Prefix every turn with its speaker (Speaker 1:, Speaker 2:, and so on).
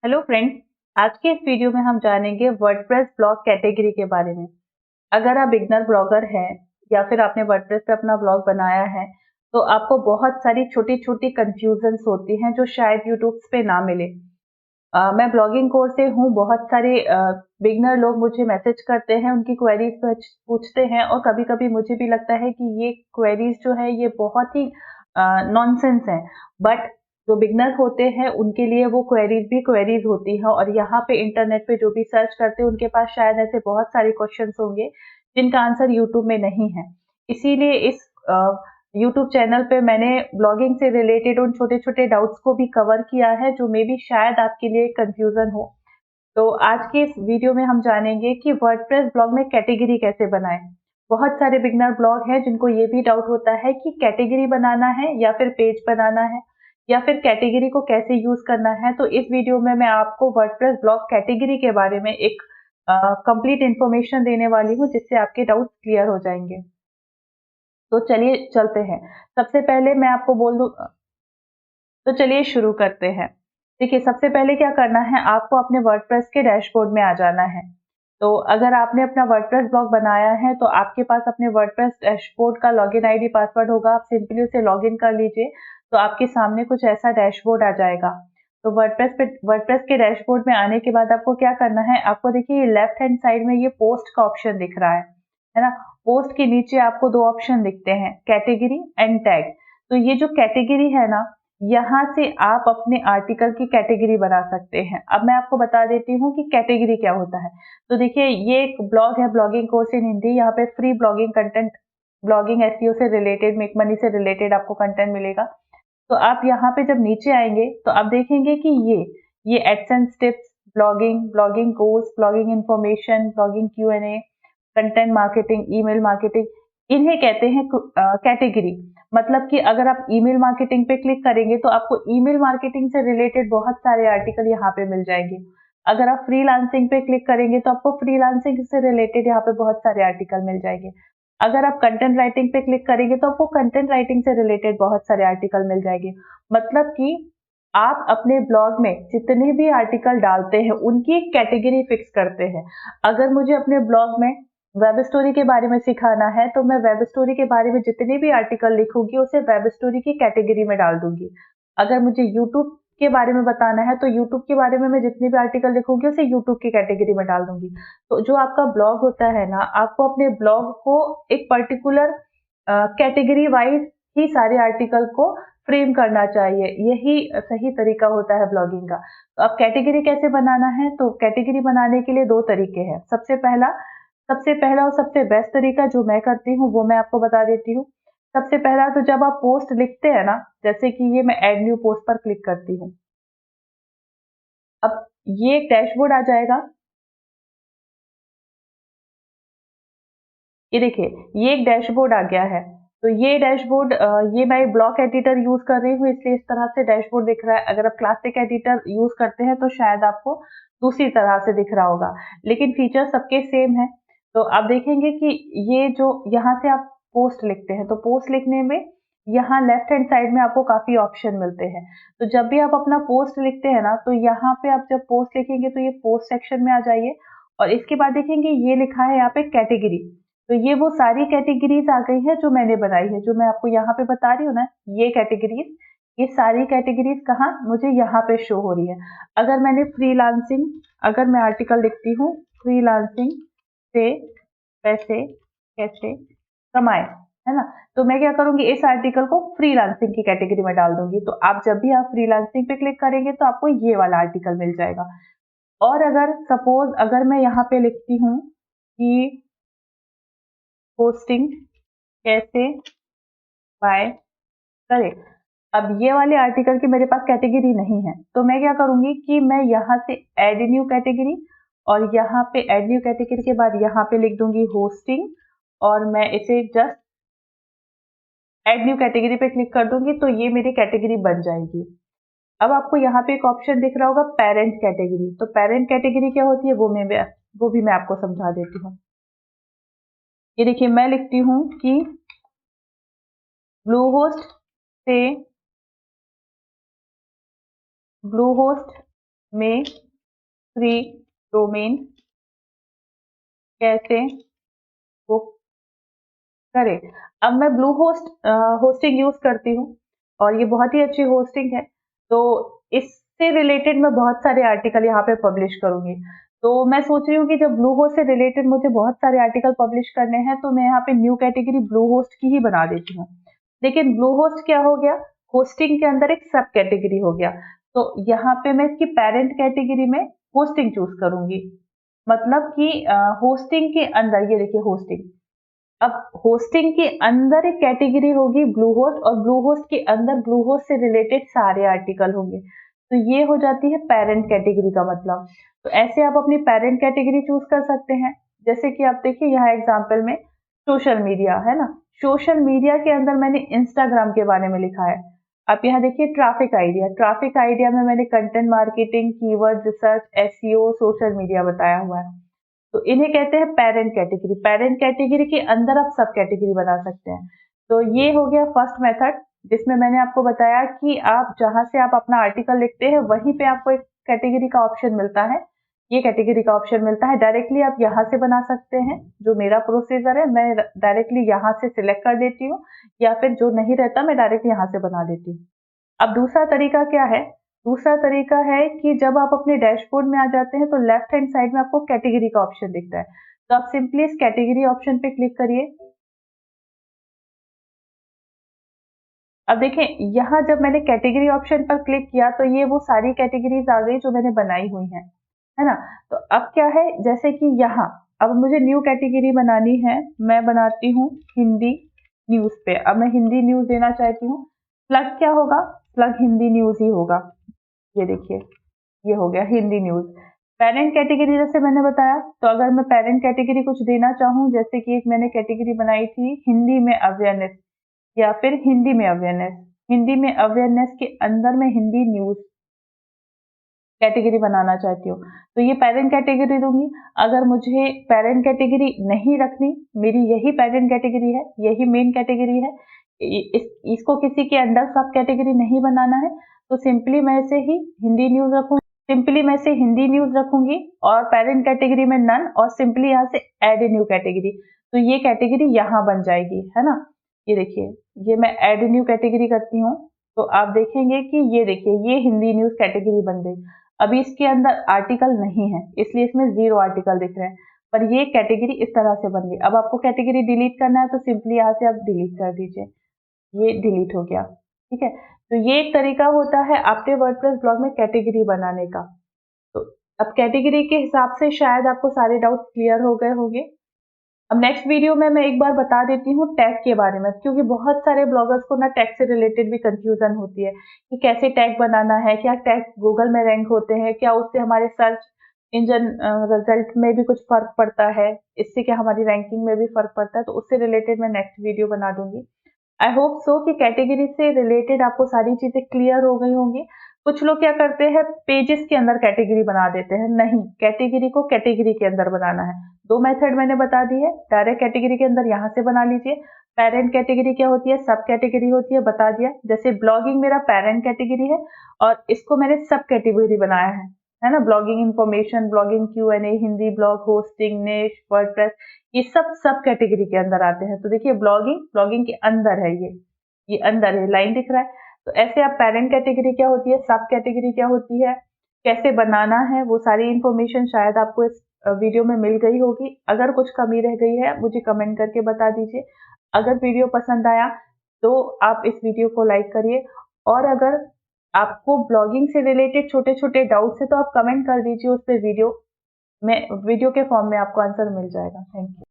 Speaker 1: Hello friends. आज के इस वीडियो में हम जानेंगे वर्डप्रेस ब्लॉग कैटेगरी के बारे में। अगर आप बिगनर ब्लॉगर हैं या फिर आपने वर्डप्रेस पे अपना ब्लॉग बनाया है तो आपको बहुत सारी छोटी छोटी कंफ्यूजन्स होती हैं जो शायद यूट्यूब पे ना मिले। मैं ब्लॉगिंग कोर्स से हूँ। बहुत सारे बिगनर लोग मुझे मैसेज करते हैं, उनकी क्वेरीज पूछते हैं और कभी कभी मुझे भी लगता है कि ये क्वेरीज जो है ये बहुत ही नॉनसेंस है। बट जो बिगनर होते हैं उनके लिए वो क्वेरीज भी क्वेरीज होती है और यहाँ पे इंटरनेट पे जो भी सर्च करते हैं उनके पास शायद ऐसे बहुत सारे क्वेश्चंस होंगे जिनका आंसर यूट्यूब में नहीं है। इसीलिए इस यूट्यूब चैनल पे मैंने ब्लॉगिंग से रिलेटेड उन छोटे छोटे डाउट्स को भी कवर किया है जो मे बी शायद आपके लिए कंफ्यूजन हो। तो आज के इस वीडियो में हम जानेंगे कि वर्डप्रेस ब्लॉग में कैटेगरी कैसे बनाएं। बहुत सारे बिगनर ब्लॉग हैं जिनको ये भी डाउट होता है कि कैटेगरी बनाना है या फिर पेज बनाना है या फिर कैटेगरी को कैसे यूज करना है। तो इस वीडियो में मैं आपको वर्डप्रेस ब्लॉग कैटेगरी के बारे में एक कंप्लीट इंफॉर्मेशन देने वाली हूँ जिससे आपके डाउट क्लियर हो जाएंगे। तो चलिए चलते हैं। सबसे पहले मैं आपको बोल दूं, तो चलिए शुरू करते हैं। देखिए, सबसे पहले क्या करना है, आपको अपने वर्डप्रेस के डैशबोर्ड में आ जाना है। तो अगर आपने अपना वर्डप्रेस ब्लॉग बनाया है तो आपके पास अपने वर्डप्रेस डैशबोर्ड का लॉगिन आईडी पासवर्ड होगा। आप सिंपली उसे लॉगिन कर लीजिए तो आपके सामने कुछ ऐसा डैशबोर्ड आ जाएगा। तो वर्डप्रेस के डैशबोर्ड में आने के बाद आपको क्या करना है, आपको देखिए लेफ्ट हैंड साइड में ये पोस्ट का ऑप्शन दिख रहा है ना। पोस्ट के नीचे आपको दो ऑप्शन दिखते हैं, कैटेगरी एंड टैग। तो ये जो कैटेगरी है ना, यहाँ से आप अपने आर्टिकल की कैटेगरी बना सकते हैं। अब मैं आपको बता देती हूँ कि कैटेगरी क्या होता है। तो देखिए, ये एक ब्लॉग है, ब्लॉगिंग कोर्स इन हिंदी। यहाँ पे free blogging content, blogging SEO से रिलेटेड, मेक मनी से रिलेटेड आपको कंटेंट मिलेगा। तो आप यहाँ पे जब नीचे आएंगे तो आप देखेंगे कि ये AdSense tips, blogging, blogging course, blogging information, blogging Q&A, content marketing, email marketing, इन्हें कहते हैं कैटेगरी। मतलब कि अगर आप ईमेल मार्केटिंग पे क्लिक करेंगे तो आपको ईमेल मार्केटिंग से रिलेटेड बहुत सारे आर्टिकल यहाँ पे मिल जाएंगे। अगर आप फ्रीलांसिंग पे क्लिक करेंगे तो आपको फ्रीलांसिंग से रिलेटेड यहाँ पे बहुत सारे आर्टिकल मिल जाएंगे। अगर आप कंटेंट राइटिंग पे क्लिक करेंगे तो आपको कंटेंट राइटिंग से रिलेटेड बहुत सारे आर्टिकल मिल जाएंगे। मतलब कि आप अपने ब्लॉग में जितने भी आर्टिकल डालते हैं उनकी एक कैटेगरी फिक्स करते हैं। अगर मुझे अपने ब्लॉग में वेब स्टोरी के बारे में सिखाना है तो मैं वेब स्टोरी के बारे में जितने भी आर्टिकल लिखूंगी उसे वेब स्टोरी की कैटेगरी में डाल दूंगी। अगर मुझे यूट्यूब के बारे में बताना है तो यूट्यूब के बारे में मैं जितने भी आर्टिकल लिखूंगी उसे यूट्यूब की कैटेगरी में डाल दूंगी। तो जो आपका ब्लॉग होता है ना, आपको अपने ब्लॉग को एक पर्टिकुलर कैटेगरी वाइज ही सारे आर्टिकल को फ्रेम करना चाहिए। यही सही तरीका होता है ब्लॉगिंग का। तो अब कैटेगरी कैसे बनाना है, तो कैटेगरी बनाने के लिए दो तरीके हैं। सबसे पहला और सबसे बेस्ट तरीका जो मैं करती हूँ वो मैं आपको बता देती हूँ। सबसे पहला, तो जब आप पोस्ट लिखते हैं ना, जैसे कि ये मैं ऐड न्यू पोस्ट पर क्लिक करती हूँ। अब ये एक डैशबोर्ड आ जाएगा। ये देखिए, ये एक डैशबोर्ड आ गया है। तो ये डैशबोर्ड, ये मैं ब्लॉक एडिटर यूज कर रही हूँ इसलिए इस तरह से डैशबोर्ड दिख रहा है। अगर आप क्लासिक एडिटर यूज करते हैं तो शायद आपको दूसरी तरह से दिख रहा होगा, लेकिन फीचर सबके सेम है। तो आप देखेंगे कि ये जो यहाँ से आप पोस्ट लिखते हैं तो पोस्ट लिखने में यहाँ लेफ्ट हैंड साइड में आपको काफी ऑप्शन मिलते हैं। तो जब भी आप अपना पोस्ट लिखते हैं ना, तो यहाँ पे आप जब पोस्ट लिखेंगे तो ये पोस्ट सेक्शन में आ जाइए और इसके बाद देखेंगे ये लिखा है यहाँ पे कैटेगरी। तो ये वो सारी कैटेगरीज आ गई है जो मैंने बनाई है, जो मैं आपको यहाँ पे बता रही हूँ ना, ये कैटेगरीज, ये सारी कैटेगरीज कहाँ मुझे यहाँ पे शो हो रही है। अगर मैंने फ्रीलांसिंग, अगर मैं आर्टिकल लिखती हूँ फ्रीलांसिंग से पैसे कैसे कमाए, है ना, तो मैं क्या करूंगी, इस आर्टिकल को फ्रीलांसिंग की कैटेगरी में डाल दूंगी। तो आप जब भी आप फ्रीलांसिंग पे क्लिक करेंगे तो आपको ये वाला आर्टिकल मिल जाएगा। और अगर सपोज अगर मैं यहाँ पे लिखती हूँ कि पोस्टिंग कैसे बाय करें, अब ये वाले आर्टिकल की मेरे पास कैटेगरी नहीं है तो मैं क्या करूंगी कि मैं यहाँ से ऐड न्यू कैटेगरी, और यहाँ पे ऐड न्यू कैटेगरी के बाद यहाँ पे लिख दूंगी होस्टिंग, और मैं इसे जस्ट ऐड न्यू कैटेगरी पे क्लिक कर दूंगी तो ये मेरी कैटेगरी बन जाएगी। अब आपको यहाँ पे एक ऑप्शन दिख रहा होगा पेरेंट कैटेगरी। तो पेरेंट कैटेगरी क्या होती है वो भी मैं आपको समझा देती हूँ। ये देखिए, मैं लिखती हूँ कि ब्लूहोस्ट से ब्लूहोस्ट में फ्री डोमेन कैसे बुक करें। अब मैं ब्लू होस्टिंग यूज करती हूँ और ये बहुत ही अच्छी होस्टिंग है। तो इससे रिलेटेड मैं बहुत सारे आर्टिकल यहाँ पे पब्लिश करूंगी। तो मैं सोच रही हूँ कि जब ब्लू होस्ट से रिलेटेड मुझे बहुत सारे आर्टिकल पब्लिश करने हैं तो मैं यहाँ पे न्यू कैटेगरी ब्लू होस्ट की ही बना देती हूँ। लेकिन ब्लू होस्ट क्या हो गया, होस्टिंग के अंदर एक सब कैटेगरी हो गया। तो यहाँ पे मैं इसकी पेरेंट कैटेगरी में होस्टिंग चूज करूंगी। मतलब कि होस्टिंग के अंदर, ये देखिए होस्टिंग, अब होस्टिंग के अंदर एक कैटेगरी होगी ब्लू होस्ट, और ब्लू होस्ट के अंदर ब्लू होस्ट से रिलेटेड सारे आर्टिकल होंगे। तो ये हो जाती है पेरेंट कैटेगरी का मतलब। तो ऐसे आप अपनी पेरेंट कैटेगरी चूज कर सकते हैं। जैसे कि आप देखिए यहाँ एग्जांपल में सोशल मीडिया है ना, सोशल मीडिया के अंदर मैंने इंस्टाग्राम के बारे में लिखा है। आप यहाँ देखिए ट्रैफिक आइडिया, ट्रैफिक आइडिया में मैंने content marketing, keyword research, SEO, social media बताया हुआ है। तो इन्हें कहते हैं पेरेंट कैटेगरी। पेरेंट कैटेगरी के अंदर आप सब कैटेगरी बना सकते हैं। तो ये हो गया फर्स्ट मेथड, जिसमें मैंने आपको बताया कि आप जहां से आप अपना आर्टिकल लिखते हैं वहीं पे आपको एक कैटेगरी का ऑप्शन मिलता है। ये कैटेगरी का ऑप्शन मिलता है, डायरेक्टली आप यहाँ से बना सकते हैं। जो मेरा प्रोसीजर है, मैं डायरेक्टली यहाँ से सिलेक्ट कर देती हूँ, या फिर जो नहीं रहता मैं डायरेक्ट यहाँ से बना देती हूँ। अब दूसरा तरीका क्या है, दूसरा तरीका है कि जब आप अपने डैशबोर्ड में आ जाते हैं तो लेफ्ट हैंड साइड में आपको कैटेगरी का ऑप्शन दिखता है। तो आप सिंपली इस कैटेगरी ऑप्शन पे क्लिक करिए। अब देखें यहाँ जब मैंने कैटेगरी ऑप्शन पर क्लिक किया तो ये वो सारी कैटेगरीज आ गई जो मैंने बनाई हुई हैं, है ना। तो अब क्या है, जैसे कि यहाँ अब मुझे न्यू कैटेगरी बनानी है, मैं बनाती हूँ हिंदी न्यूज पे। अब मैं हिंदी न्यूज देना चाहती हूँ। प्लग क्या होगा, प्लग हिंदी न्यूज ही होगा। ये देखिए ये हो गया हिंदी न्यूज। पेरेंट कैटेगरी जैसे मैंने बताया, तो अगर मैं पेरेंट कैटेगरी कुछ देना चाहूँ, जैसे कि एक मैंने कैटेगरी बनाई थी हिंदी में अवेयरनेस, या फिर हिंदी में अवेयरनेस, हिंदी में अवेयरनेस के अंदर मैं हिंदी न्यूज कैटेगरी बनाना चाहती हूँ, तो ये पेरेंट कैटेगरी दूंगी। अगर मुझे पेरेंट कैटेगरी नहीं रखनी, मेरी यही पेरेंट कैटेगरी है, यही मेन कैटेगरी है, इसको किसी के अंडर सब कैटेगरी नहीं बनाना है, तो सिंपली मैं इसे ही हिंदी न्यूज रखूंगी। सिंपली मैं इसे हिंदी न्यूज रखूंगी और पेरेंट कैटेगरी में नन, और सिंपली यहाँ से ऐड ए न्यू कैटेगरी। तो ये कैटेगरी यहाँ बन जाएगी, है ना। ये देखिए ये मैं ऐड न्यू कैटेगरी करती हूँ, तो आप देखेंगे कि ये देखिए ये हिंदी न्यूज कैटेगरी बन गई। अभी इसके अंदर आर्टिकल नहीं है, इसलिए इसमें 0 आर्टिकल दिख रहे हैं, पर ये कैटेगरी इस तरह से बन गई। अब आपको कैटेगरी डिलीट करना है तो सिंपली यहाँ से आप डिलीट कर दीजिए, ये डिलीट हो गया, ठीक है। तो ये एक तरीका होता है आपके वर्डप्रेस ब्लॉग में कैटेगरी बनाने का। तो अब कैटेगरी के हिसाब से शायद आपको सारे डाउट्स क्लियर हो गए होंगे। अब नेक्स्ट वीडियो में मैं एक बार बता देती हूँ टैग के बारे में, क्योंकि बहुत सारे ब्लॉगर्स को ना टैग से रिलेटेड भी कंफ्यूजन होती है कि कैसे टैग बनाना है, क्या टैग गूगल में रैंक होते हैं, क्या उससे हमारे सर्च इंजन रिजल्ट में भी कुछ फर्क पड़ता है, इससे क्या हमारी रैंकिंग में भी फर्क पड़ता है। तो उससे रिलेटेड मैं नेक्स्ट वीडियो बना दूंगी। आई होप सो कि कैटेगरी से रिलेटेड आपको सारी चीजें क्लियर हो गई होंगी। कुछ लोग क्या करते हैं, पेजेस के अंदर कैटेगरी बना देते हैं। नहीं, कैटेगरी को कैटेगरी के अंदर बनाना है। 2 मेथड मैंने बता दी है। डायरेक्ट कैटेगरी के अंदर यहाँ से बना लीजिए। पेरेंट कैटेगरी क्या होती है, सब कैटेगरी होती है, बता दिया। जैसे ब्लॉगिंग मेरा पेरेंट कैटेगरी है और इसको मैंने सब कैटेगरी बनाया है ना। Blogging information, blogging Q&A, Hindi blog, hosting, निश, वर्डप्रेस, ये सब कैटेगरी के अंदर आते हैं। तो देखिए ब्लॉगिंग के अंदर है, ये अंदर है, लाइन दिख रहा है। तो ऐसे आप पेरेंट कैटेगरी क्या होती है, सब कैटेगरी क्या होती है, कैसे बनाना है, वो सारी इन्फॉर्मेशन शायद आपको इस वीडियो में मिल गई होगी। अगर कुछ कमी रह गई है मुझे कमेंट करके बता दीजिए। अगर वीडियो पसंद आया तो आप इस वीडियो को लाइक करिए, और अगर आपको ब्लॉगिंग से रिलेटेड छोटे छोटे डाउट्स है तो आप कमेंट कर दीजिए, उस पर वीडियो के फॉर्म में आपको आंसर मिल जाएगा। Thank you.